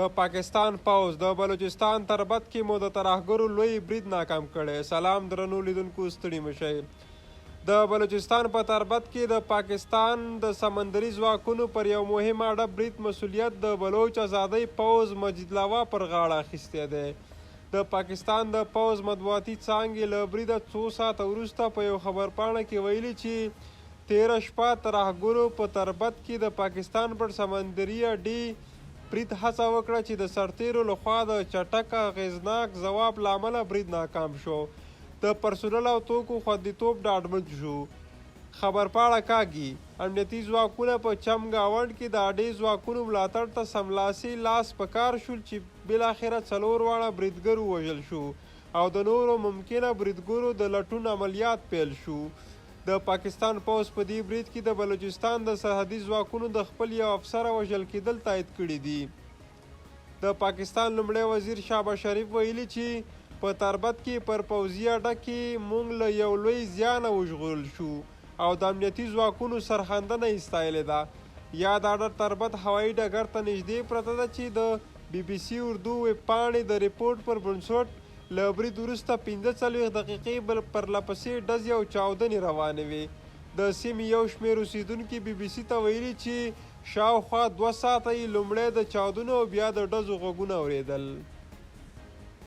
د پاکستان پوځ د بلوچستان تربت کې مو د ترهګرو لوی برید ناکام کړی. سلام درنو لیدونکو، ستړي مه شئ. د بلوچستان په تربت کې د پاکستان د سمندري ځواکونو پر یو مهم اډه برید مسؤلیت د بلوچ ازادۍ پوځ مجید لاوا پر غاړه اخیستی دی. د پاکستان د پوځ مطبوعاتي څانګې له بریده څو ساعته وروسته په یو خبرپاڼه کې ویلي چې تیره شپه ترهګرو په تربت کې د پاکستان پر سمندري اډې برید هڅه وکړه چې د سرتیرو لخوا د چټک اغېزناک ځواب له امله برید ناکام شو. د پرسونل او توکو خوندیتوب ډاډمن شو. خبرپاڼه کاږي امنیتي ځواکونه په چمګاونډ کې د اډې ځواکونو ملاتړ ته سملاسي لاس په کار شول چې بالاخره 4 واړه بریدګر ووژل شو او د نورو ممکنه بریدګرو د لټون عملیات پیل شو. د پاکستان پوځ په دې برید کې د بلوچستان د سرحدي ځواکونو د خپل یو افسر وژل کېدل تایید کړي دي. د پاکستان لومړی وزیر شهباز شریف ویلي چې په تربت کې پر پوځي اډه کې موږ له یو لوی زیانه وژغورل شو او د امنیتي ځواکونو سرښندنه یې ستایلې ده. یاد اډه تربت هوایي ډګر ته نږدې پرته ده چې د BBC اردو ویبپاڼې د ریپورټ پر بنسټ له برید وروسته 45 دقیقې پرلپسې ډزې او چاودنې روانې وې. د سیمې یو شمېر اوسیدونکي BBC ته ویلي چې شاوخوا 2 ساعته یې لومړی د چاودنو او بیا د ډزو غږونه اورېدل.